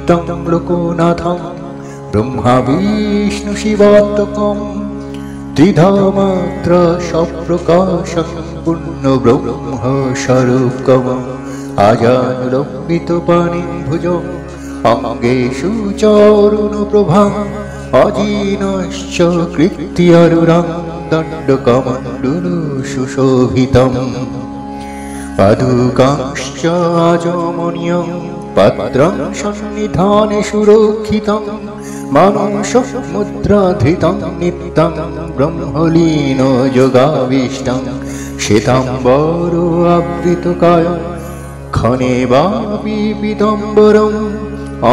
নিত্যং লোকনাথং ব্রহ্মা বিষ্ণু শিবাত্মকম ত্রিধা মাত্র সপ্রকাশং পূর্ণ ব্রহ্ম স্বরূপকম আজানুলম্বিত পাণিভুজং অঙ্গেষু চরণপ্রভাং অজিনশ্চ কৃত্যরুরাং দণ্ডকমণ্ডলু সুশোভিতম পাদুকাংশ্চ আজমনীয়ং পাত্রং সন্নিধানে সুরক্ষিতং মানসঃ মুদ্রাধৃতং নিত্যং ব্রহ্মলীন যোগাভীষ্টং শ্বেতাম্বর আবৃতকায়ং খনে বাপি পীতম্বরং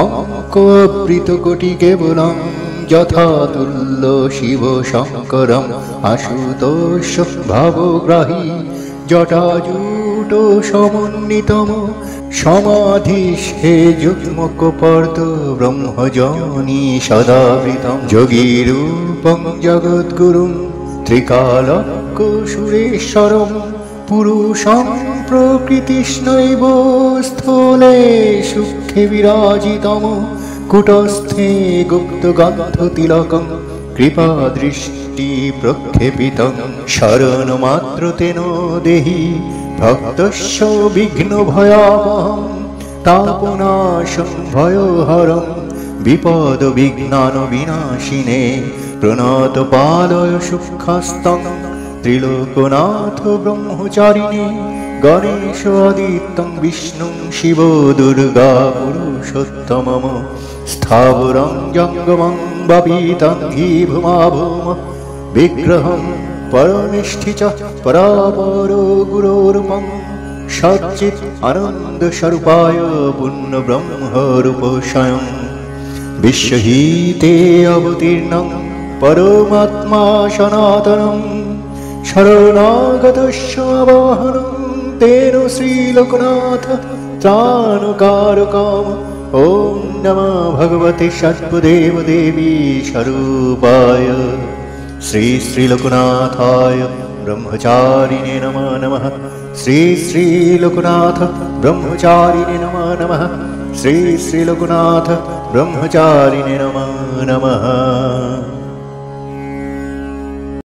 অঙ্ক আবৃতকোটি কেবলং যথাতুল্য শিব শঙ্করং আশুতোষ ভাবগ্রাহী জটাজূট সমন্বিতম সমাধিষ্ঠে যুগ্মকপর্দ ব্রহ্মজনী সদাবৃতম যোগীরূপং জগদ্গুরুং ত্রিকালজ্ঞ সুরেশ্বরং পুরুষং প্রকৃতিষ্ণৈব স্থূলে সূক্ষ্মে বিরাজিতম কুটস্থে গুপ্তগন্ধতিলকং কৃপাদৃষ্টি প্রক্ষেপিতং শরণমাত্র তেন দেহি ভক্তস্য বিঘ্নভয়াবহং তাপনাশং ভয়হরং বিপদ বিঘ্নান বিনাশিনে প্রণত পালয় সুখস্তং ত্রিলোকনাথ ব্রহ্মচারিণে গণেশ আদিত্যং বিষ্ণুং শিব দুর্গা পুরুষোত্তমম স্থাবরং জঙ্গমং বপিতং হি ভূমাভূম বিগ্রহং পরমেষ্ঠি চ পরাপরো গুরোরূপং সচ্চিৎ আনন্দ স্বরূপায় পূর্ণ ব্রহ্মরূপ স্বয়ং বিশ্বহিতে অবতীর্ণং পরমাত্মা সনাতনং শরণাগতস্য আবাহনং তেন শ্রীলোকনাথ ত্রাণকারকম ওম নমঃ ভগবতে সর্বদেব দেবী স্বরূপায় শ্রী শ্রীলোকনাথায় ব্রহ্মচারিণে নমঃ নমঃ শ্রী শ্রীলোকনাথ ব্রহ্মচারিণে নমঃ নমঃ শ্রী শ্রীলোকনাথ ব্রহ্মচারিণে নমঃ নমঃ।